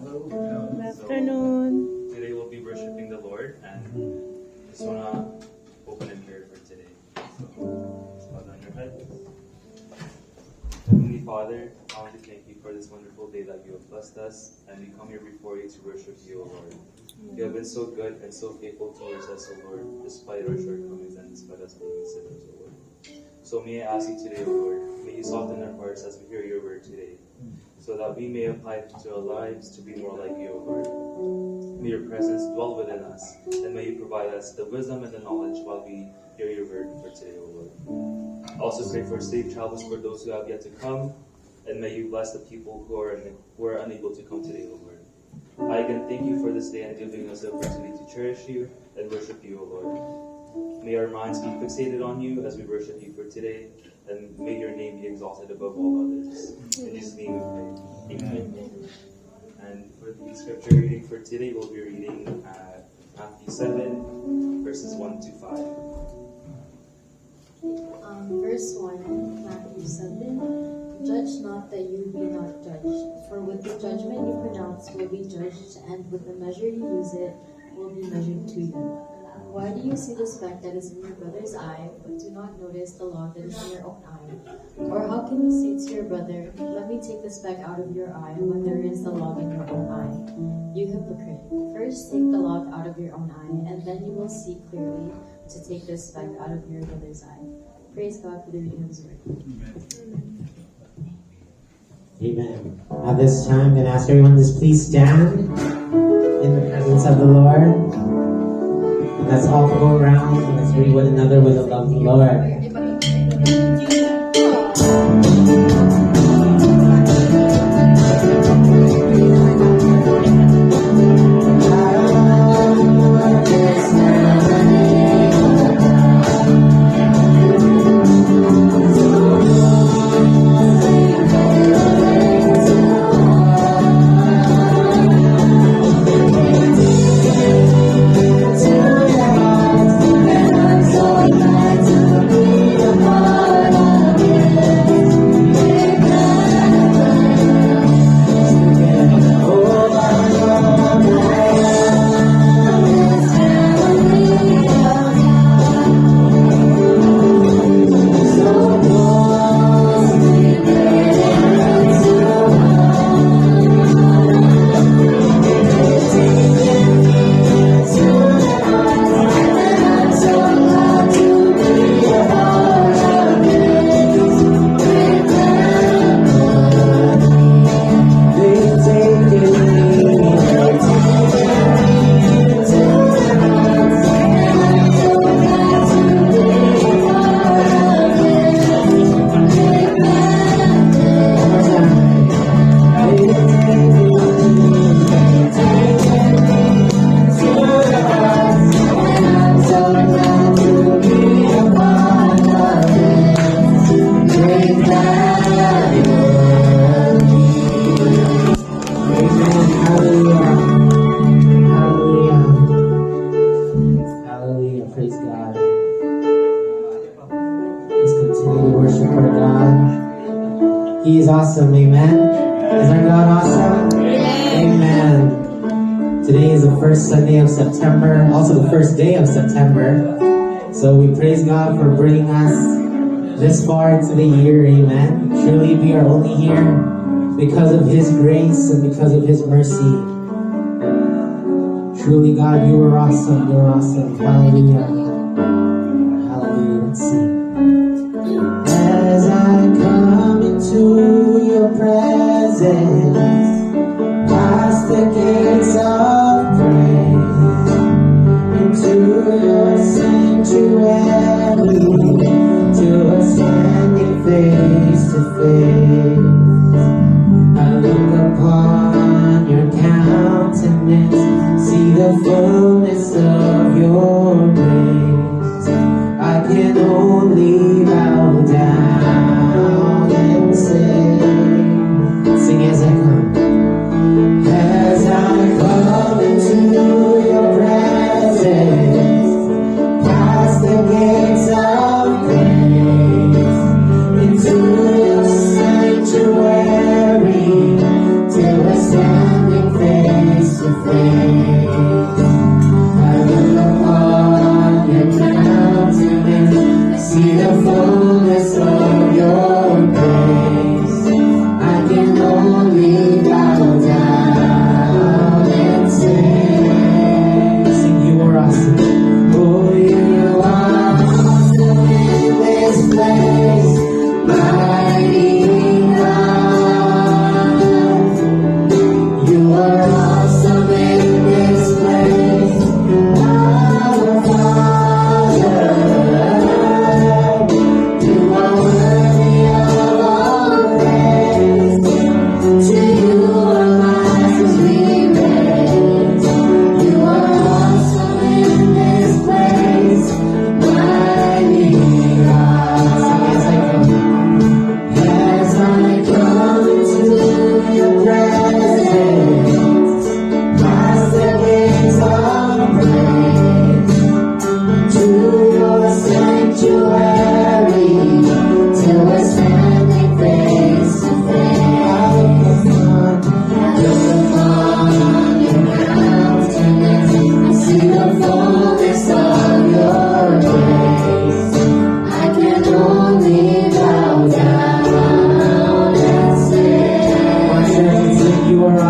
Good afternoon. Today we'll be worshiping the Lord, and just wanna open in prayer for today. So, bow down your head. Heavenly Father, I want to thank you for this wonderful day that you have blessed us, and we come here before you to worship you, O Lord. You have been so good and so faithful towards us, O Lord, despite our shortcomings and despite us being sinners, O Lord. So may I ask you today, O Lord, may you soften our hearts as we hear your word today, so that we may apply it to our lives to be more like you, O Lord. May your presence dwell within us, and may you provide us the wisdom and the knowledge while we hear your word for today, O Lord. I also pray for safe travels for those who have yet to come, and may you bless the people who are unable to come today, O Lord. I again thank you for this day and giving us the opportunity to cherish you and worship you, O Lord. May our minds be fixated on you as we worship you for today, and may your name be exalted above all others. In Jesus' name we pray. Amen. And for the scripture reading for today, we'll be reading Matthew 7, verses 1 to 5. Verse 1, Matthew 7. Judge not that you be not judged, for with the judgment you pronounce will be judged, and with the measure you use it will be measured to you. Why do you see the speck that is in your brother's eye, but do not notice the log that is in your own eye? Or how can you say to your brother, let me take the speck out of your eye, when there is the log in your own eye? You hypocrite, first take the log out of your own eye, and then you will see clearly to take the speck out of your brother's eye. Praise God for the reading of his word. Amen. At this time, I'm going to ask everyone to just please stand in the presence of the Lord. And let's all go around and let's greet one another with the love of the Lord. He is awesome, amen. Is our God awesome? Amen. Today is the first Sunday of September, also the first day of September. So we praise God for bringing us this far into the year, amen. Surely we are only here because of His grace and because of His mercy. Truly, God, you are awesome, you're awesome. Hallelujah. Hallelujah. Let's sing. As I come into your presence, past the gates of praise, into your sanctuary, to a standing face to face. I look upon your countenance, see the fullness of your grace. I can only bow down and say,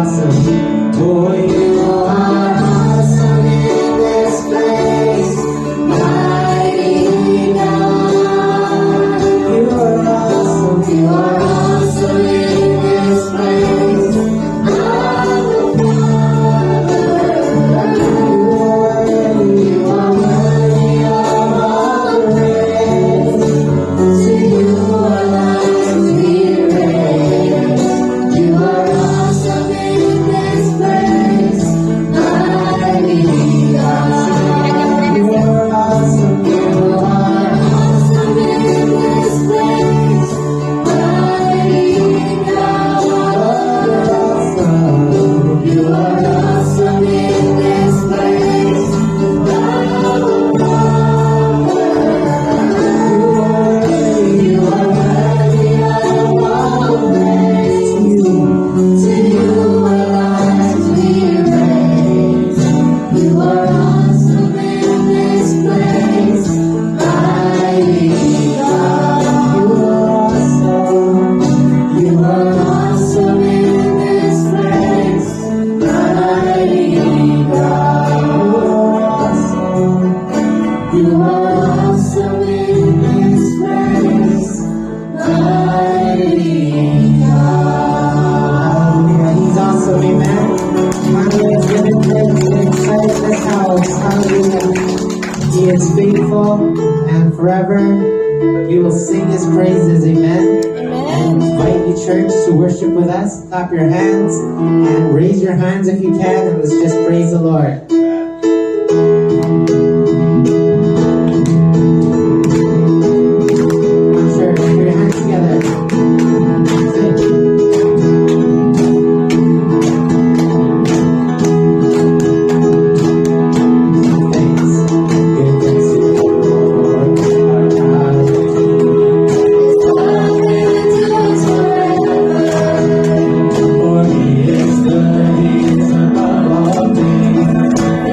awesome. Oh, you are awesome in this place, mighty God. You are awesome. You are awesome in this place, Abba Father. You are worthy of all praise. To you our lives we raise. You are awesome in this place, mighty God. You are awesome. You are awesome in this place, mighty God. You are awesome in this place, Abba Father. You are worthy of all praise. To you our lives we raise. You are awesome in this place, mighty God. You are awesome in this place, mighty God. You are awesome in this place, mighty God. He's awesome, amen. Finally, let's get excited in this house. Hallelujah. He is faithful and forever. We will sing his praises, amen. And invite you, church, to worship with us. Clap your hands and raise your hands if you can, and let's just praise the Lord. Come, church, put your hands together. Sing. Thanks. Goodness to the Lord our God. For he is good, he is above all things.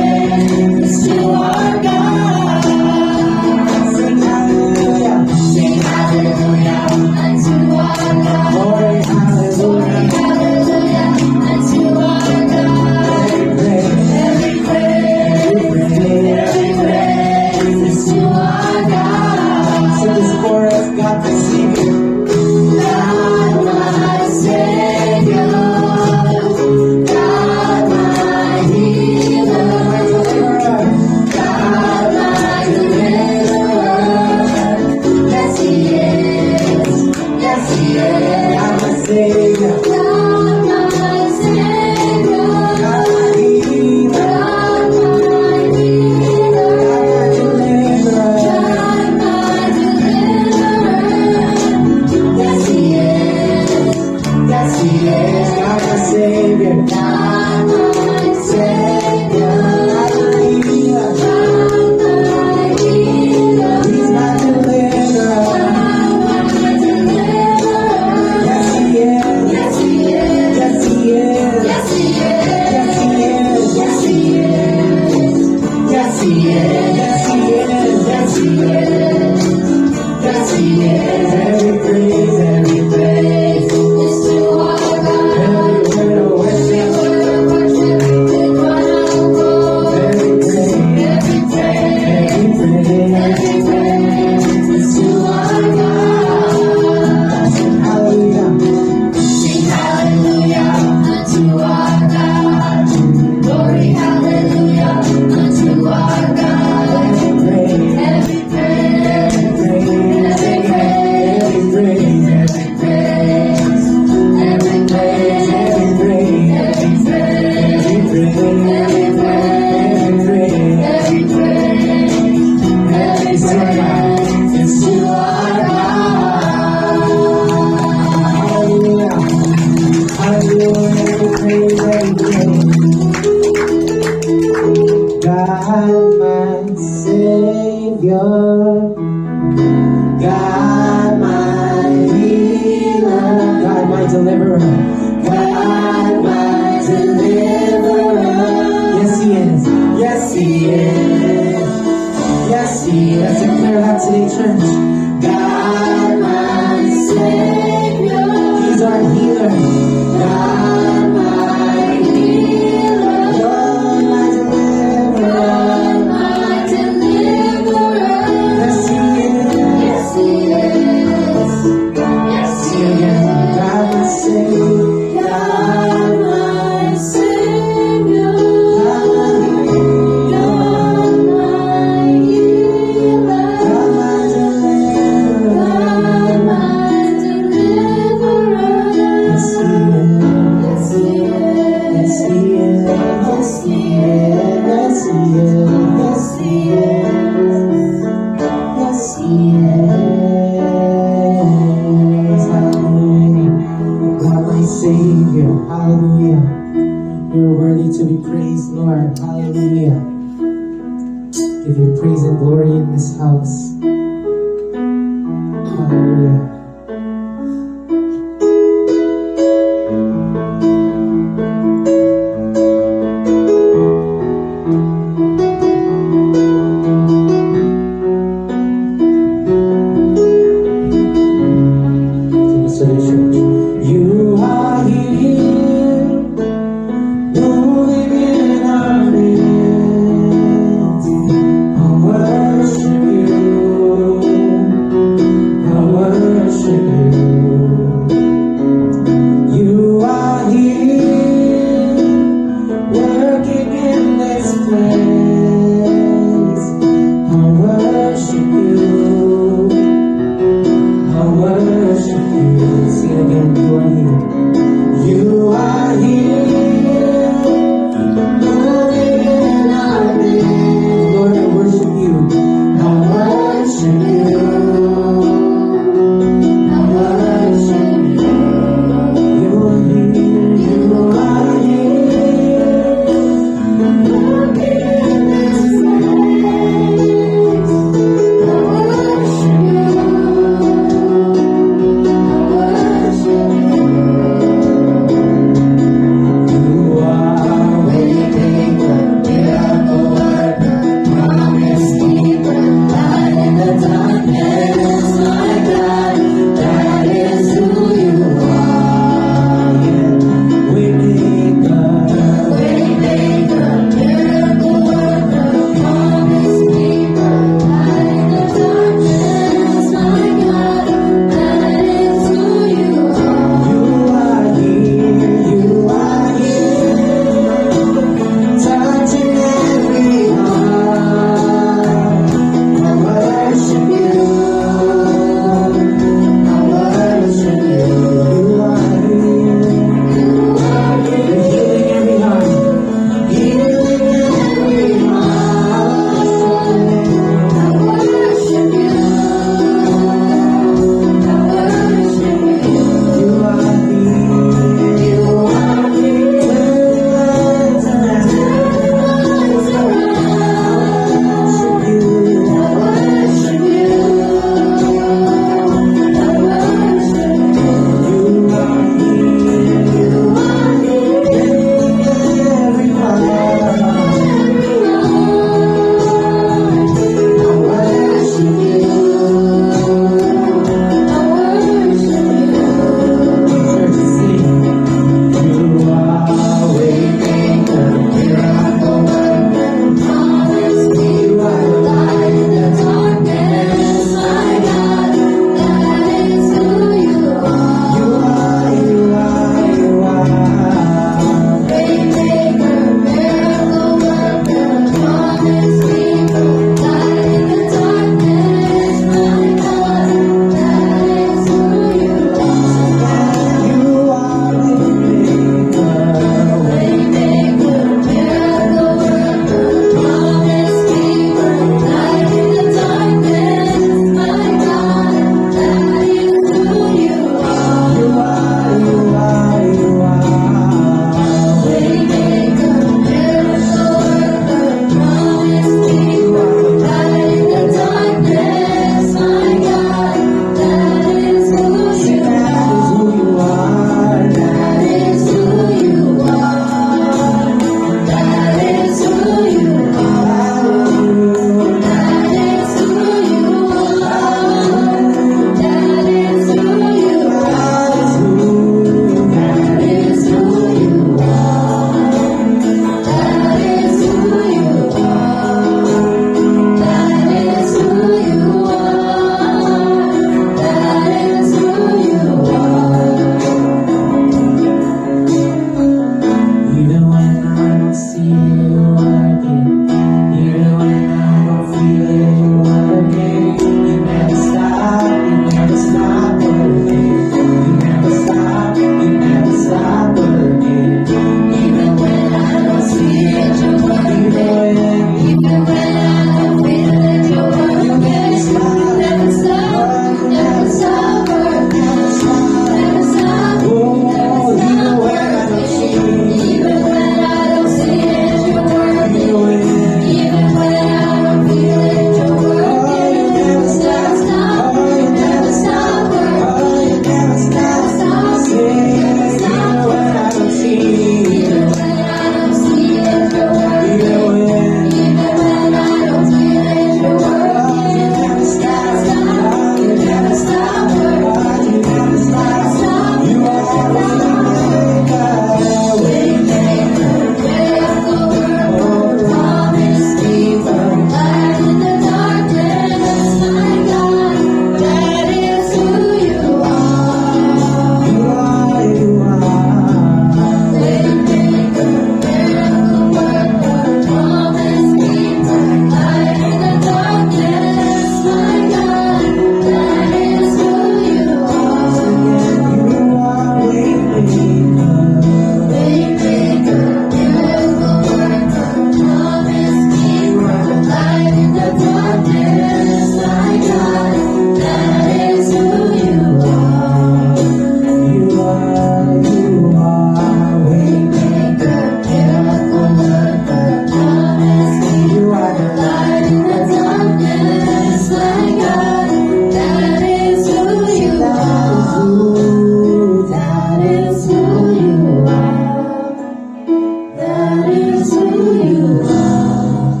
That is who you are.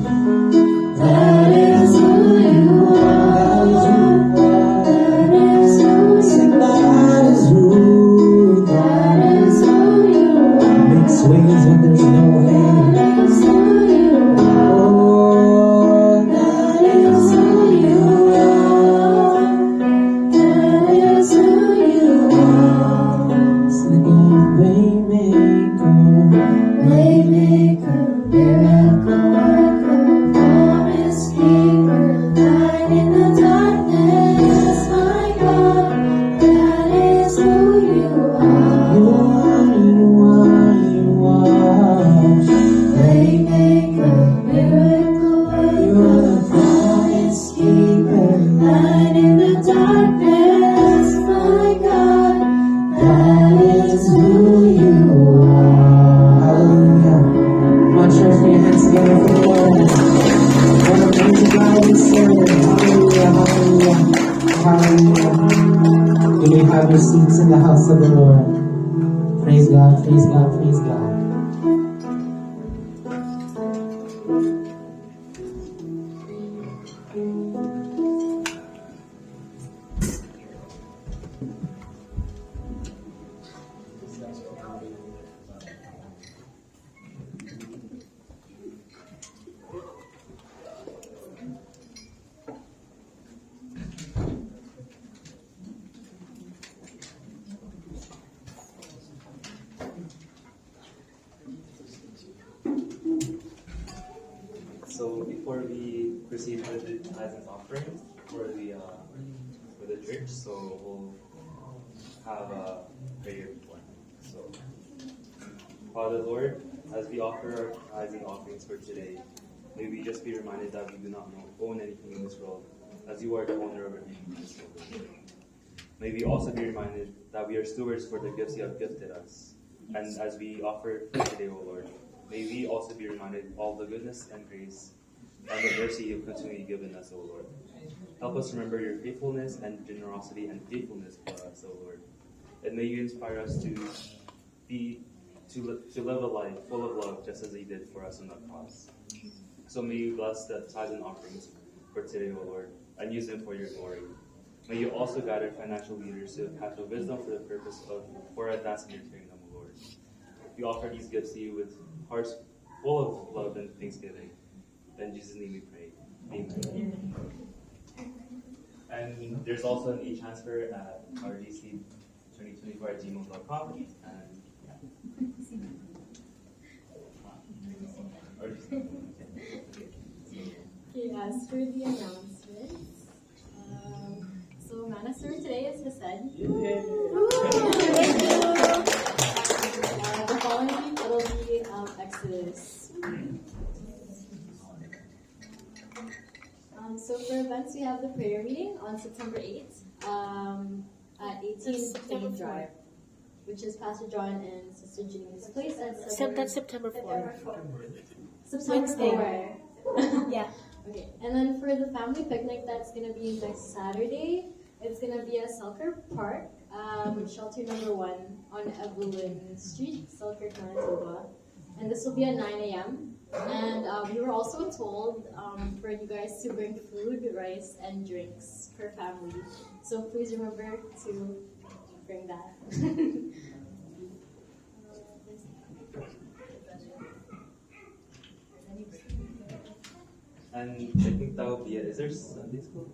That is who you are. That is who Sing, that is who That is who you are. makes ways when there's no way. That is who you are. Oh, That is who you are. That is who you are. sing again, Waymaker. Waymaker, miracle worker, promise keeper, light in the darkness, my God. That is who you are. You are, you are, you are. Waymaker, miracle worker, promise keeper, light in the darkness, my God. That is who you are. Hallelujah. Come on, church, put your hands together for the Lord. What a mighty God we serve. Hallelujah, hallelujah, hallelujah. You may have your seats in the house of the Lord. Praise God, praise God, praise God. So before we proceed with the tithes and offerings for the church, so we'll have a prayer before. So, Father Lord, as we offer our tithes and offerings for today, may we just be reminded that we do not own anything in this world, as you are the owner of everything in this world. May we also be reminded that we are stewards for the gifts you have gifted us. And as we offer today, O Lord, may we also be reminded of all the goodness and grace and the mercy you've continually given us, O Lord. Help us remember your faithfulness and generosity and faithfulness for us, O Lord. And may you inspire us to live a life full of love, just as you did for us on the cross. So may you bless the tithes and offerings for today, O Lord, and use them for your glory. May you also guide our financial leaders to have the wisdom for the purpose for advancing your kingdom, O Lord. We offer these gifts to you with hearts full of love and thanksgiving. In Jesus' name we pray. Amen. And there's also an e-transfer at rdc2024@gmail.com. And Okay, as for the announcements, so Mana Serve today is Hassan. The following week it'll be Exodus. So for events, we have the prayer meeting on September 8th at 18 Plain Drive, which is Pastor John and Sister Janine's place at That's September 4th. September Wednesday. 4th. Yeah. Okay, and then for the family picnic, that's gonna be next Saturday. It's gonna be at Selkirk Park, shelter number 1 on Evelyn Street, Selkirk, Manitoba. And this will be at 9 a.m. And we were also told for you guys to bring food, rice, and drinks per family. So please remember to bring that. I think that will be it. Is there Sunday school?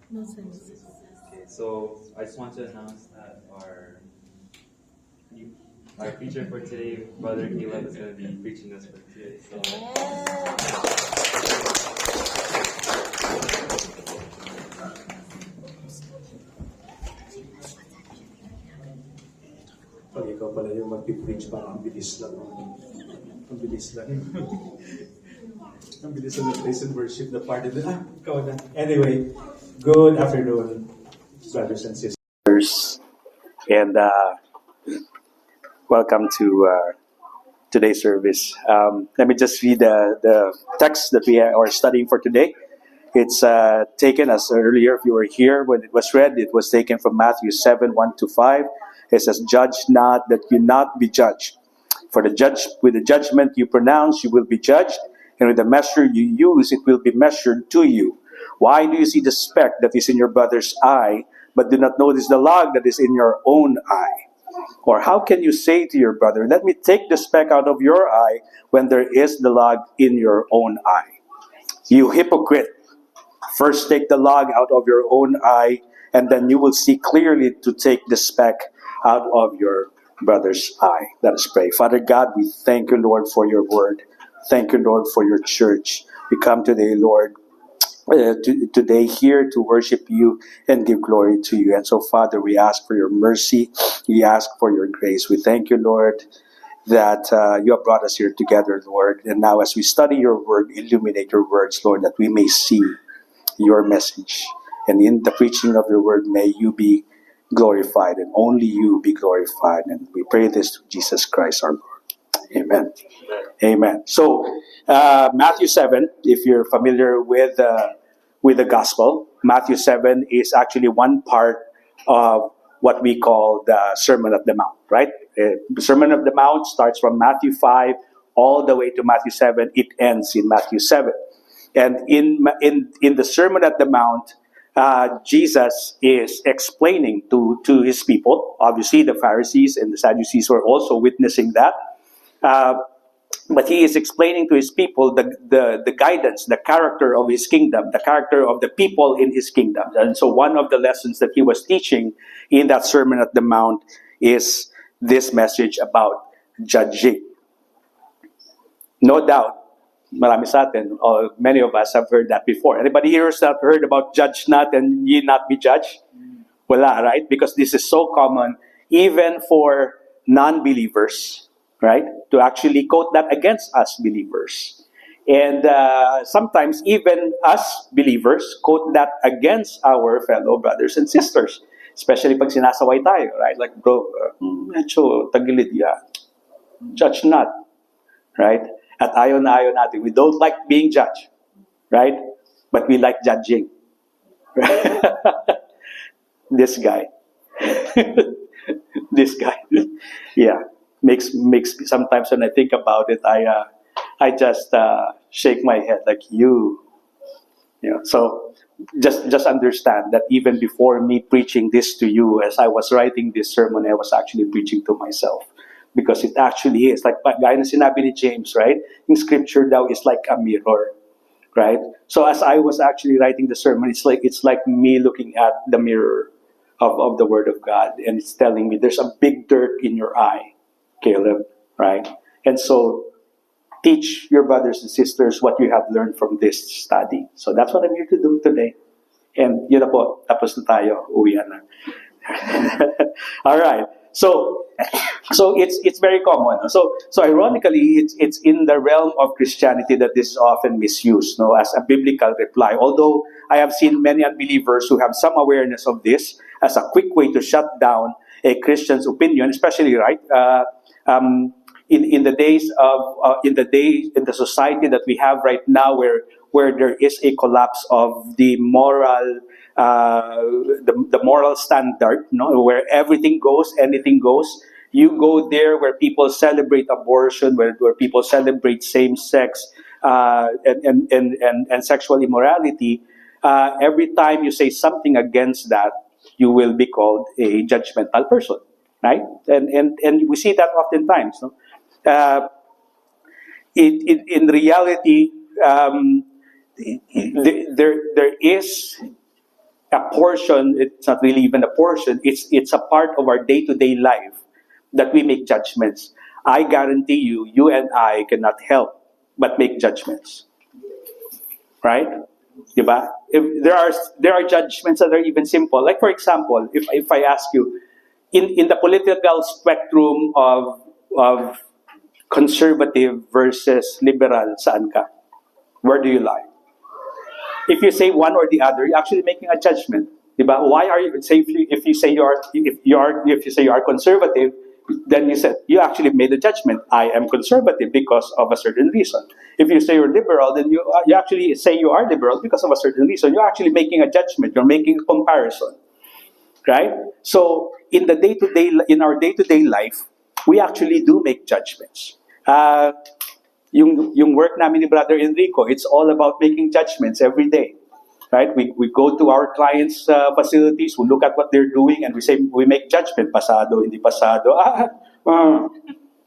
No sense. Okay, so I just want to announce that our preacher for today, Brother Caleb, is going to be preaching us for today. So, Pag ikaw pala yung mag-preach, parang ang bilis lang. Ang bilis lang. Ang bilis lang ng praise and worship, the party na, ikaw na. Anyway, good afternoon, brothers and sisters. And welcome to today's service. Let me just read the text that we are studying for today. It's taken, as earlier, if you were here when it was read, it was taken from Matthew 7:1-5. It says, "Judge not that you not be judged. For with the judgment you pronounce, you will be judged, and with the measure you use, it will be measured to you. Why do you see the speck that is in your brother's eye, but do not notice the log that is in your own eye? Or how can you say to your brother, let me take the speck out of your eye, when there is the log in your own eye? You hypocrite! First take the log out of your own eye, and then you will see clearly to take the speck out of your brother's eye. Let us pray. Father God, we thank you, Lord, for your word. Thank you, Lord, for your church. We come today, Lord, today here to worship you and give glory to you. And so, Father, we ask for your mercy. We ask for your grace. We thank you, Lord, that you have brought us here together, Lord. And now as we study your word, illuminate your words, Lord, that we may see your message. And in the preaching of your word, may you be glorified, and only you be glorified. And we pray this to Jesus Christ our Lord. Amen. Amen. So, Matthew 7, if you're familiar with the gospel, Matthew 7 is actually one part of what we call the Sermon of the Mount, right? The Sermon of the Mount starts from Matthew 5 all the way to Matthew 7. It ends in Matthew 7. And in the Sermon at the Mount, Jesus is explaining to his people. Obviously, the Pharisees and the Sadducees were also witnessing that. But he is explaining to his people the guidance, the character of his kingdom, the character of the people in his kingdom. And so one of the lessons that he was teaching in that Sermon at the Mount is this message about judging. No doubt, marami sa atin, or many of us have heard that before. Anybody here has not heard about judge not and ye not be judged? Wala, right? Because this is so common, even for non-believers, right? To actually quote that against us believers. And sometimes even us believers quote that against our fellow brothers and sisters. Especially pag sinasaway tayo, right? Like, bro, medyo tagilid yan. Judge not, right? At ayaw na ayaw natin. We don't like being judged, right? But we like judging. This guy. This guy. Yeah. Makes sometimes when I think about it, I just shake my head like you know. So just understand that even before me preaching this to you, as I was writing this sermon, I was actually preaching to myself. Because it actually is. Like gaya na sinabi ni James, right? In scripture daw is like a mirror, right? So as I was actually writing the sermon, it's like me looking at the mirror of the Word of God, and it's telling me there's a big dirt in your eye, Caleb, right? And so teach your brothers and sisters what you have learned from this study. So that's what I'm here to do today. And yun na po, tapos na tayo, uwian na. All right. So it's very common. So ironically, it's in the realm of Christianity that this is often misused, no, as a biblical reply. Although I have seen many unbelievers who have some awareness of this as a quick way to shut down a Christian's opinion, especially in the society that we have right now, where there is a collapse of the moral. The moral standard, no, where everything goes, anything goes. You go there where people celebrate abortion, where people celebrate same-sex and sexual immorality. Every time you say something against that, you will be called a judgmental person, right? And we see that oftentimes. No? In reality, there is a portion. It's not really even a portion. It's a part of our day-to-day life that we make judgments. I guarantee you and I cannot help but make judgments, right? Diba? If there are judgments that are even simple. Like for example, if I ask you, in the political spectrum of conservative versus liberal, saan ka? Where do you lie? If you say one or the other, you're actually making a judgment. Diba? Why are you say if you say you are conservative, then you actually made a judgment. I am conservative because of a certain reason. If you say you're liberal, then you actually say you are liberal because of a certain reason. You're actually making a judgment. You're making a comparison, right? So in our day-to-day life, we actually do make judgments. Yung work namin ni Brother Enrico, it's all about making judgments every day. Right? We go to our clients' facilities, we look at what they're doing, and we make judgment. Pasado, hindi pasado.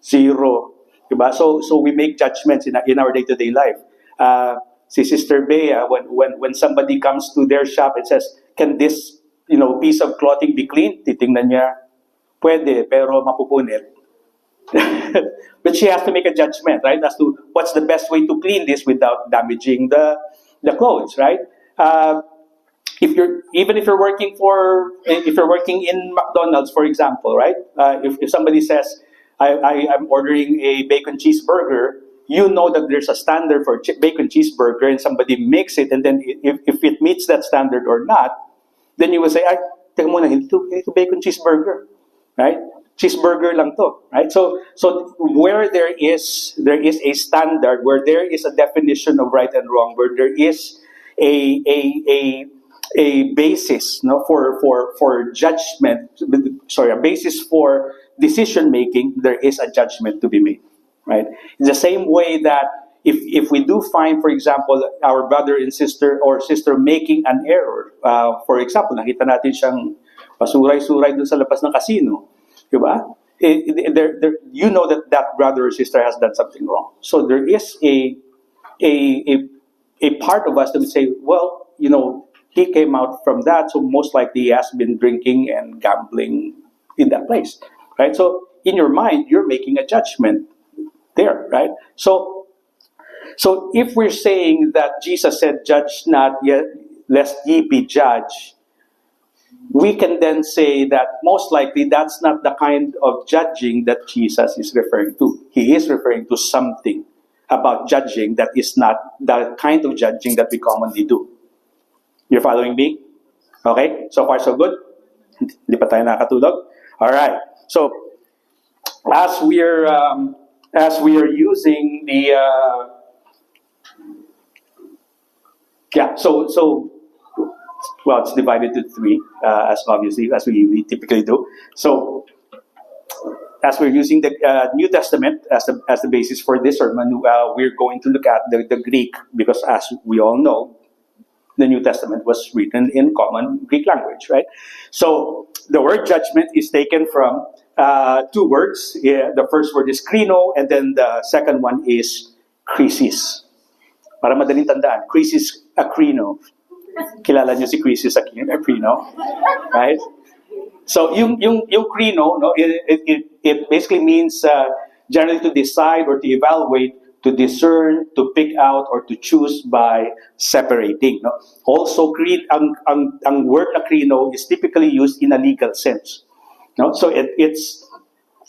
Zero. Diba? So we make judgments in our day-to-day life. Si Sister Bea, when somebody comes to their shop and says, can this piece of clothing be cleaned? Titingnan niya, pwede, pero mapupunit. But she has to make a judgment, right, as to what's the best way to clean this without damaging the clothes, right? If you're working in McDonald's, for example, right? If somebody says, I'm ordering a bacon cheeseburger, you know that there's a standard for bacon cheeseburger, and somebody makes it, and then if it meets that standard or not, then you will say, teka muna, hindi to bacon cheeseburger, right? Cheeseburger lang to, right? So where there is a standard, where there is a definition of right and wrong, where there is a basis, for judgment, a basis for decision making, there is a judgment to be made, right? In the same way that if we do find, for example, our brother and sister or sister making an error, for example, nakita natin siyang pasuray-suray dun sa labas ng casino, diba? You know that brother or sister has done something wrong. So there is a part of us that would say, well, he came out from that, so most likely he has been drinking and gambling in that place, right? So in your mind, you're making a judgment there, right? So if we're saying that Jesus said, "Judge not, yet lest ye be judged," we can then say that most likely that's not the kind of judging that Jesus is referring to. He is referring to something about judging that is not the kind of judging that we commonly do. You're following me? Okay? So far, so good? Hindi pa tayo nakatulog? All right. So, as we are using the well, it's divided to three, as we typically do. So, as we're using the New Testament as the basis for this sermon, we're going to look at the Greek, because as we all know, the New Testament was written in common Greek language, right? So the word judgment is taken from two words. The first word is krino, and then the second one is krisis. Para madaling tandaan, krisis akrino. Kilala niyo si krisis akrino, right? So yung krino, no, it basically means generally to decide or to evaluate, to discern, to pick out, or to choose by separating. No? Also, ang word akrino is typically used in a legal sense. No? So it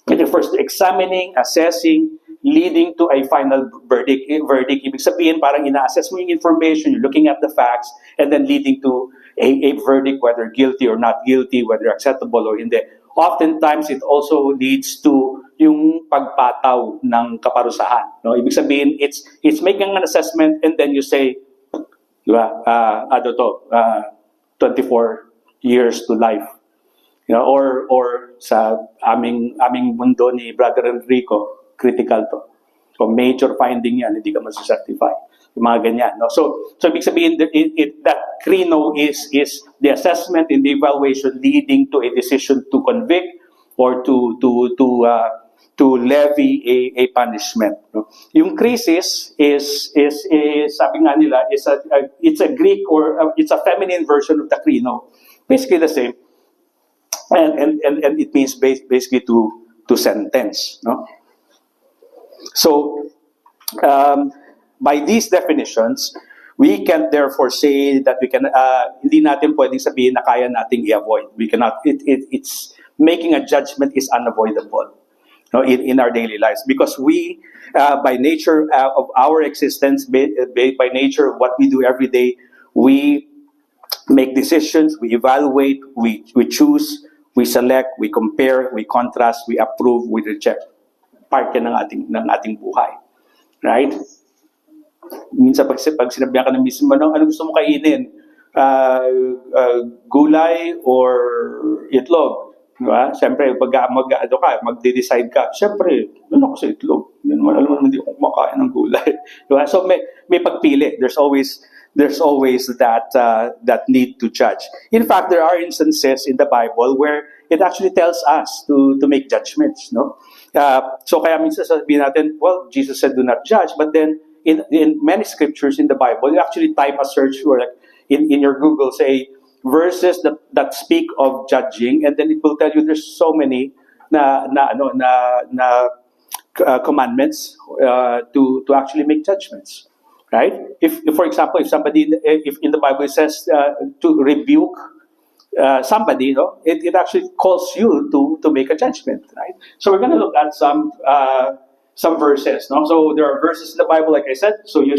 refers to examining, assessing, leading to a final verdict. Ibig sabihin, parang ina-assess mo yung information, you're looking at the facts, and then leading to a verdict, whether guilty or not guilty, whether acceptable or hindi. Oftentimes, it also leads to yung pagpataw ng kaparusahan. No? Ibig sabihin, it's making an assessment, and then you say, diba, 24 years to life. Or sa aming mundo ni Brother Enrico, critical to. So major finding yan, hindi ka masucertify. Yung mga ganyan. No? So ibig sabihin, that krino is the assessment and the evaluation leading to a decision to convict or to levy a punishment. No? Yung krisis is sabi nga nila, it's a Greek or it's a feminine version of the krino. Basically the same. And it means basically to sentence. No? So, by these definitions, we can therefore say that we can hindi natin pwedeng sabihin na kaya nating i-avoid. We cannot. It's making a judgment is unavoidable, no, in our daily lives, because we, by nature of our existence, by nature of what we do every day, we make decisions, we evaluate, we choose, we select, we compare, we contrast, we approve, we reject. Part yan ng ating buhay. Right? Minsan pag sinabihan ka ng mismo, ano gusto mo kainin? Gulay or itlog? Diba? Siyempre, magde-decide ka, siyempre, ano ako sa itlog? Yan, alam mo naman, hindi ako kumakain ng gulay. Diba? So, may pagpili. There's always that need to judge. In fact, there are instances in the Bible where it actually tells us to make judgments, no? So, kaya minsan sabihin natin, well, Jesus said, do not judge. But then, in many scriptures in the Bible, you actually type a search or like in your Google, say, verses that speak of judging, and then it will tell you there's so many commandments to actually make judgments, right? If for example, if in the Bible it says to rebuke somebody, it actually calls you to make a judgment, right? So we're going to look at some verses, no? So there are verses in the Bible, like I said. So you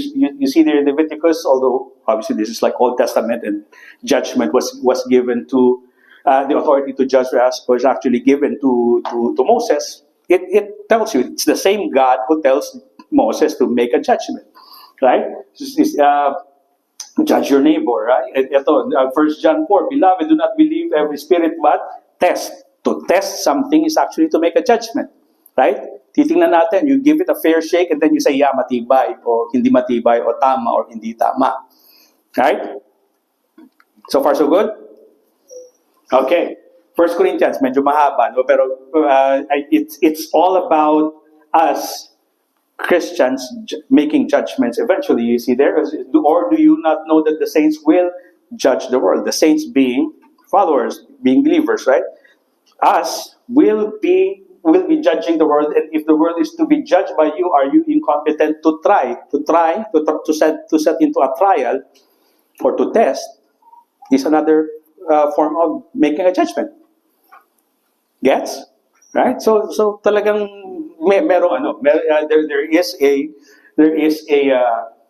see there in Leviticus, although obviously this is like Old Testament, and judgment was given to the authority to judge was actually given to Moses. It tells you it's the same God who tells Moses to make a judgment, right? Judge your neighbor, right? Ito, 1 John 4, beloved, do not believe every spirit, but test. To test something is actually to make a judgment, right? Titingnan natin, you give it a fair shake, and then you say, yeah, matibay, o hindi matibay, o tama, or hindi tama. Right? So far, so good? Okay. 1 Corinthians, medyo mahaba, no? Pero it's all about us Christians making judgments eventually. You see there? Or do you not know that the saints will judge the world? The saints being followers, being believers, right? Us will be judging the world, and if the world is to be judged by you, are you incompetent to set into a trial or to test? Is another form of making a judgment. Gets? Right? So talagang there is a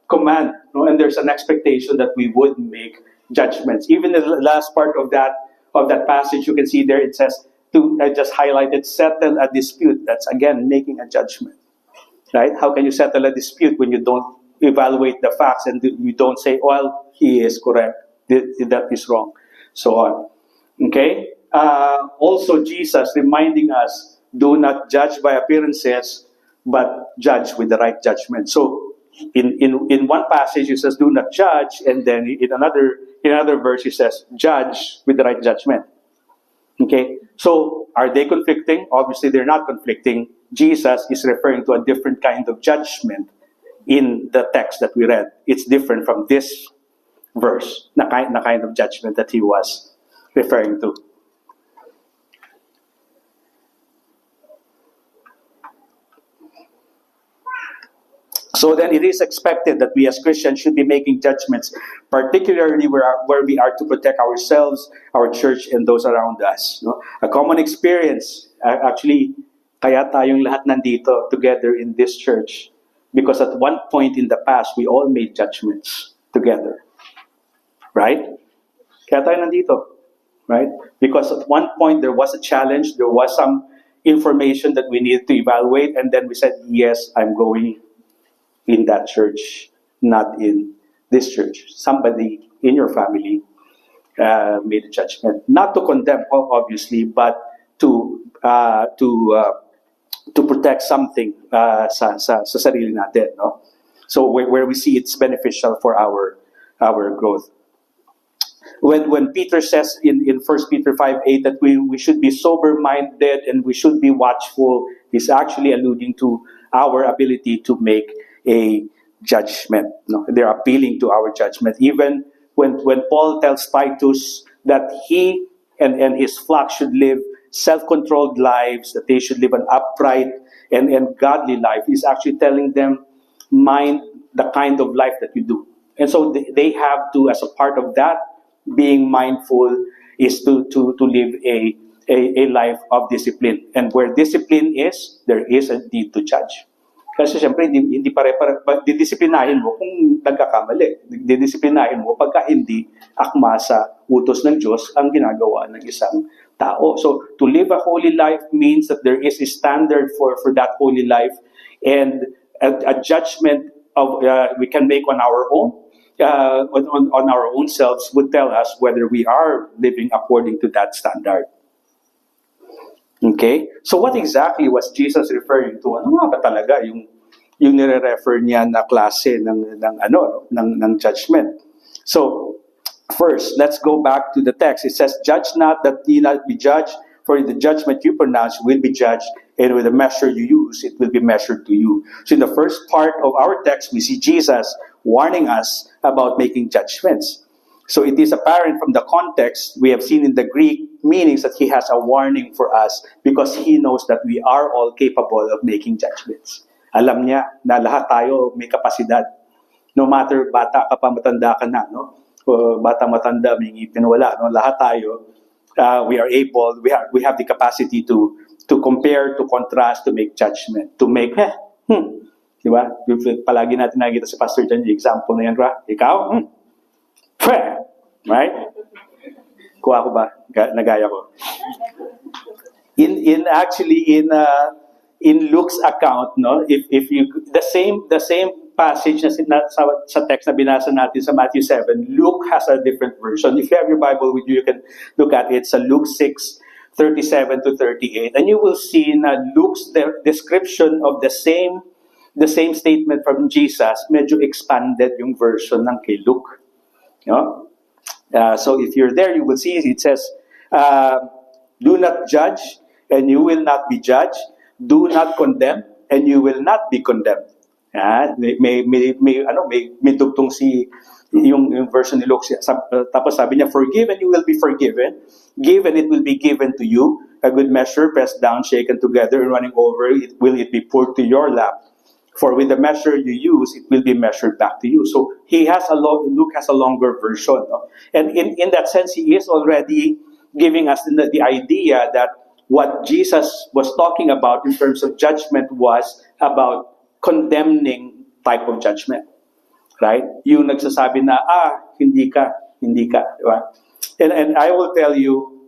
command, no? And there's an expectation that we would make judgments. Even in the last part of that passage, you can see there it says, I just highlighted, settle a dispute. That's again making a judgment, right? How can you settle a dispute when you don't evaluate the facts and you don't say, well, he is correct, that is wrong, so on. Okay. Also, Jesus reminding us, do not judge by appearances, but judge with the right judgment. So, in one passage he says, do not judge, and then in another verse he says, judge with the right judgment. Okay, so are they conflicting? Obviously, they're not conflicting. Jesus is referring to a different kind of judgment in the text that we read. It's different from this verse, na kind of judgment that he was referring to. So then it is expected that we as Christians should be making judgments, particularly where we are to protect ourselves, our church, and those around us. No? A common experience, actually, kaya tayong lahat nandito together in this church, because at one point in the past, we all made judgments together. Right? Kaya tayo nandito. Right? Because at one point, there was a challenge, there was some information that we needed to evaluate, and then we said, yes, I'm going in that church, not in this church. Somebody in your family made a judgment, not to condemn, obviously, but to protect something sa sarili natin, no? So where we see it's beneficial for our growth. When Peter says in 1 Peter 5:8 that we should be sober-minded and we should be watchful, he's actually alluding to our ability to make a judgment. No? They're appealing to our judgment. Even when Paul tells Titus that he and his flock should live self-controlled lives, that they should live an upright and godly life, he's actually telling them, mind the kind of life that you do. And so they have to, as a part of that, being mindful is to live a life of discipline. And where discipline is, there is a need to judge. Kasi siyempre, hindi pare-pare, didisiplinahin mo kung nagkakamali. Didisiplinahin mo pagka hindi akma sa utos ng Diyos ang ginagawa ng isang tao. So, to live a holy life means that there is a standard for that holy life, and a judgment of we can make on our own, on our own selves would tell us whether we are living according to that standard. Okay? So what exactly was Jesus referring to? Ano nga ba talaga yung nire-refer niya na klase ng judgment? So, first, let's go back to the text. It says, "Judge not that ye not be judged, for the judgment you pronounce will be judged, and with the measure you use, it will be measured to you." So in the first part of our text, we see Jesus warning us about making judgments. So it is apparent from the context we have seen in the Greek meanings that he has a warning for us because he knows that we are all capable of making judgments. Alam niya na lahat tayo may kapasidad. No matter bata ka pa, matanda ka na, no? O bata, matanda, may ngipin, wala, no? Lahat tayo, we are able, we have the capacity to compare, to contrast, to make judgment, to make, di ba? Palagi natin nakikita si Pastor John, yung example na yan, ikaw, right? Kuha ko ba? Nagaya ko. In Luke's account, no, if you the same passage na sa text na binasa natin sa Matthew 7, Luke has a different version. If you have your Bible with you, you can look at it. It's Luke 6:37 to 38, and you will see na Luke's description of the same statement from Jesus, medyo expanded yung version ng kay Luke. No? So if you're there, you will see it says, "Do not judge, and you will not be judged. Do not condemn, and you will not be condemned." May dugtong yung version ni Luke. Tapos sabi niya, "Forgive, and you will be forgiven. Give, and it will be given to you. A good measure, pressed down, shaken together, and running over, will it be poured to your lap. For with the measure you use, it will be measured back to you." So Luke has a longer version. No? And in that sense, he is already giving us the idea that what Jesus was talking about in terms of judgment was about condemning type of judgment. Right? Yung nagsasabi na, hindi ka. Diba? And I will tell you,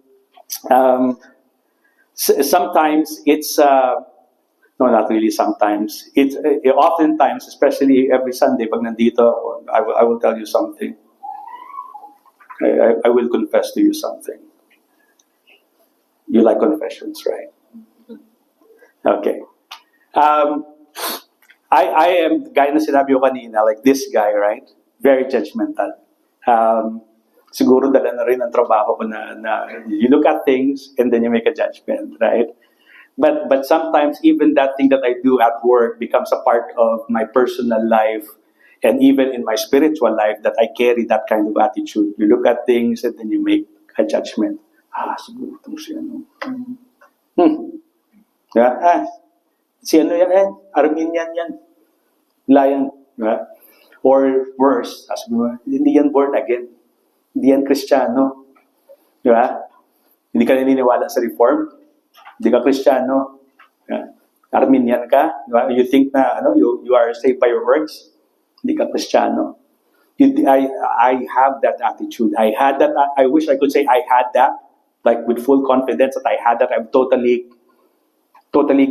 sometimes it's... No, not really sometimes. It's oftentimes, especially every Sunday, pag nandito ako, I will tell you something. I will confess to you something. You like confessions, right? Okay. I am, gaya na sinabi ko kanina, like this guy, right? Very judgmental. Siguro dala na rin ang trabaho ko na you look at things and then you make a judgment, right? But sometimes even that thing that I do at work becomes a part of my personal life and even in my spiritual life that I carry that kind of attitude. You look at things and then you make a judgment. Siguro itong si ano. Yeah, si ano yan, Armenian yan. Layan. Yeah? Or worse, hindi yan born again. Hindi yan Kristiyano. Diba? Hindi ka naniniwala sa Reform. Hindi ka Kristiyano. Yeah. Armenian ka. Diba? You think na you are saved by your works. Hindi ka Kristiyano. I have that attitude. I had that. I wish I could say I had that, like with full confidence that I had that. I've totally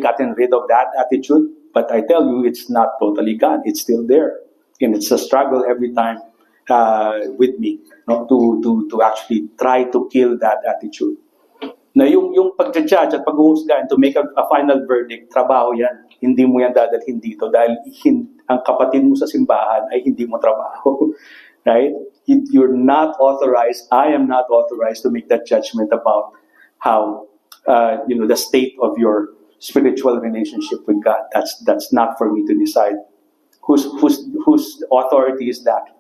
gotten rid of that attitude. But I tell you, it's not totally gone. It's still there, and it's a struggle every time with me, to actually try to kill that attitude. Na yung pag-judge at pag-uhusga and to make a final verdict, trabaho yan. Hindi mo yan dadalhin dito dahil ang kapatid mo sa simbahan ay hindi mo trabaho. Right? You're not authorized, I am not authorized to make that judgment about how, the state of your spiritual relationship with God. That's not for me to decide. Whose authority is that?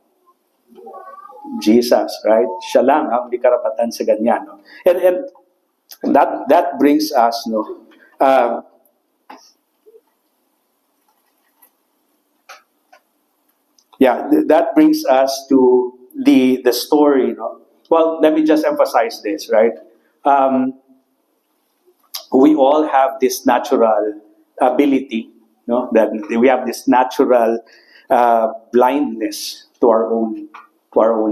Jesus, right? Siya lang ang may karapatan sa ganyan. No? And that brings us, that brings us to the story. Well, let me just emphasize this, right? We all have this natural ability, that we have this natural blindness to our own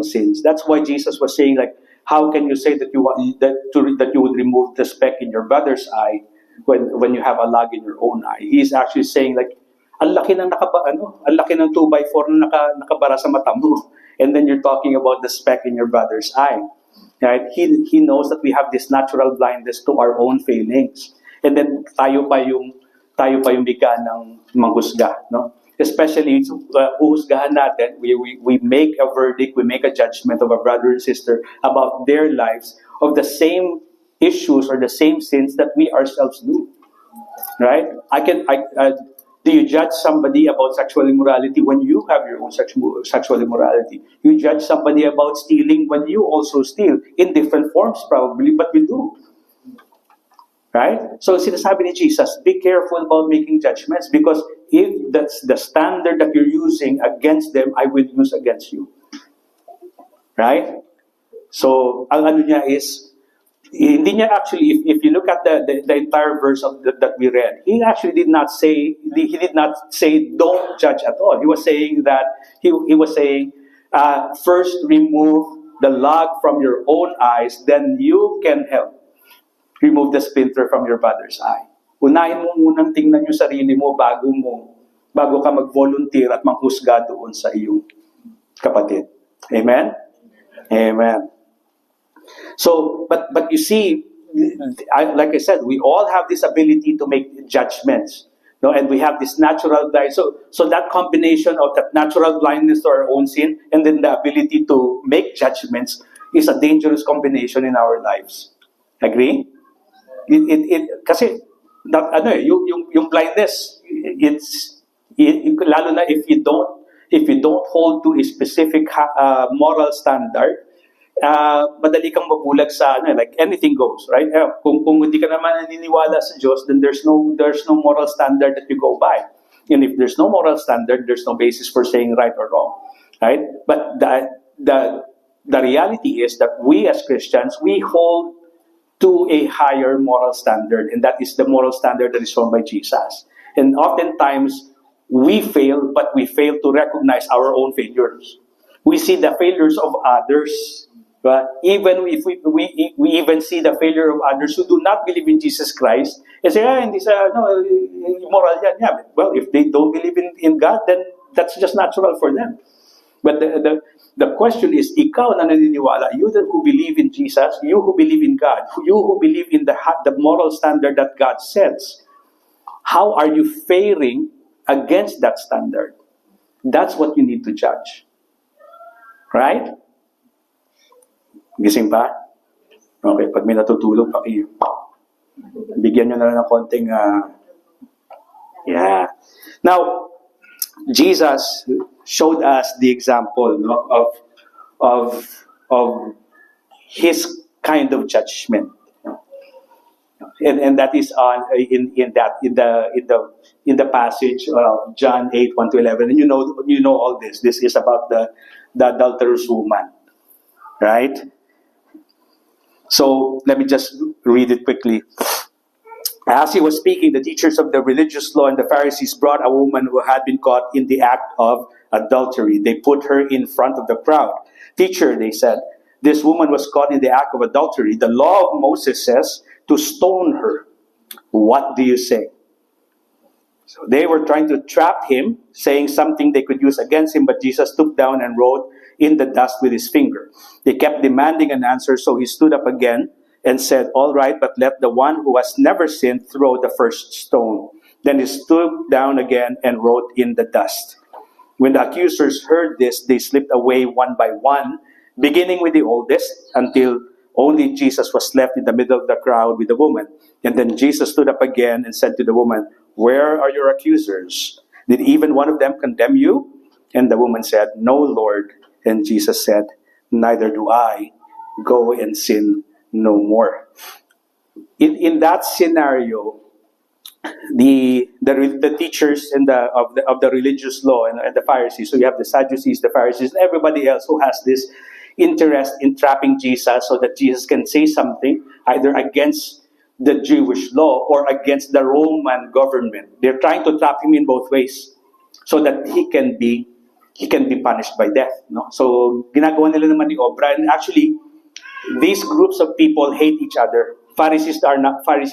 sins. That's why Jesus was saying, like, how can you say that you would remove the speck in your brother's eye when you have a log in your own eye? He's actually saying, like, ang laki ng 2x4 na nakabara sa mata mo. And then you're talking about the speck in your brother's eye. Right? He knows that we have this natural blindness to our own failings. And then tayo pa yung biga ng manghusga, no? Especially uhusgahan natin, we make a verdict, we make a judgment of a brother and sister about their lives of the same issues or the same sins that we ourselves do. Right? Do you judge somebody about sexual immorality when you have your own sexual immorality? You judge somebody about stealing when you also steal, in different forms probably, but you do. Right? So sinasabi ni Jesus, be careful about making judgments because if that's the standard that you're using against them, I will use against you. Right? So, ang ano niya is, hindi niya actually, if you look at the entire verse that we read, he actually did not say don't judge at all. He was saying that, he was saying, first remove the log from your own eyes, then you can help remove the splinter from your brother's eye. Unahin mo munang tingnan yung sarili mo bago ka mag-volunteer at manghusga doon sa iyong kapatid. Amen? Amen. So, but you see, like I said, we all have this ability to make judgments, no? And we have this natural blind. So that combination of that natural blindness to our own sin and then the ability to make judgments is a dangerous combination in our lives. Agree? Kasi yung blindness, lalo na if you don't hold to a specific moral standard, madali kang mabulag sa like anything goes, right? Kung hindi ka naman naniniwala sa Diyos, then there's no moral standard that you go by. And if there's no moral standard, there's no basis for saying right or wrong, right? But the reality is that we as Christians, we hold to a higher moral standard, and that is the moral standard that is shown by Jesus. And oftentimes, we fail, but we fail to recognize our own failures. We see the failures of others, but even if we even see the failure of others who do not believe in Jesus Christ, and say, hindi immoral yan. Yeah, well, if they don't believe in God, then that's just natural for them. But the question is, ikaw na naniniwala, you who believe in Jesus, you who believe in God, you who believe in the moral standard that God sets, how are you faring against that standard? That's what you need to judge. Right? Gising pa? Okay, pag may natutulog, bigyan nyo na lang ng konting, yeah. Now, Jesus showed us the example, no, of his kind of judgment, and that is in the passage of John 8:1-11, and you know all this. This is about the adulterous woman, right? So let me just read it quickly. As he was speaking, the teachers of the religious law and the Pharisees brought a woman who had been caught in the act of adultery. They put her in front of the crowd. Teacher, they said, this woman was caught in the act of adultery. The law of Moses says to stone her. What do you say? So they were trying to trap him, saying something they could use against him, but Jesus stooped down and wrote in the dust with his finger. They kept demanding an answer, so he stood up again and said, all right, but let the one who has never sinned throw the first stone. Then he stooped down again and wrote in the dust. When the accusers heard this, they slipped away one by one, beginning with the oldest, until only Jesus was left in the middle of the crowd with the woman. And then Jesus stood up again and said to the woman, where are your accusers? Did even one of them condemn you? And the woman said, no, Lord. And Jesus said, neither do I. Go and sin no more. In that scenario, the teachers of the religious law and the Pharisees, so you have the Sadducees, the Pharisees, and everybody else who has this interest in trapping Jesus so that Jesus can say something either against the Jewish law or against the Roman government. They're trying to trap him in both ways so that he can be punished by death. No? So ginagawa nila naman ni obra, and actually these groups of people hate each other. Pharisees are not friends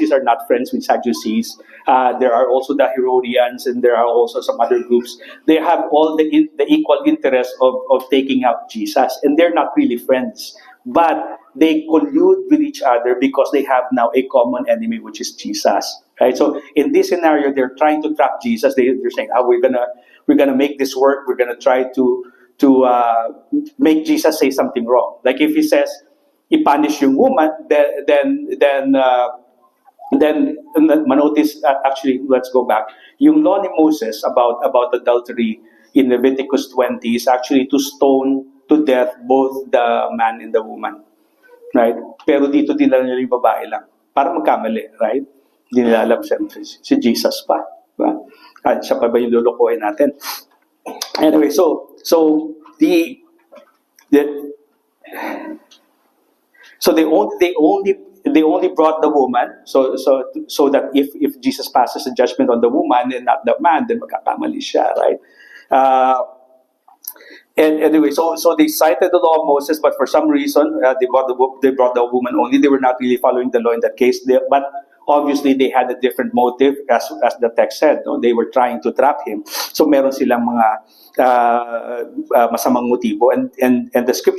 with Sadducees. There are also the Herodians, and there are also some other groups. They have all the equal interest of taking out Jesus, and they're not really friends. But they collude with each other because they have now a common enemy, which is Jesus. Right? So in this scenario, they're trying to trap Jesus. They're saying, we're gonna make this work. We're gonna try to make Jesus say something wrong. Like if he says, i-punish yung woman, then manotice, actually, let's go back. Yung law ni Moses about adultery in Leviticus 20 is actually to stone to death both the man and the woman. Right? Pero dito nila yung babae lang. Para magkamali, right? Hindi nila alam si Jesus pa. Diba? At siya pa ba yung lulukuhin natin? Anyway, so they only brought the woman so that if Jesus passes the judgment on the woman and not the man, then magkakamali siya, right? And anyway, so they cited the law of Moses, but for some reason they brought the woman only. They were not really following the law in that case. But obviously they had a different motive, as the text said. No? They were trying to trap him. So meron silang mga masamang motibo, and the scripture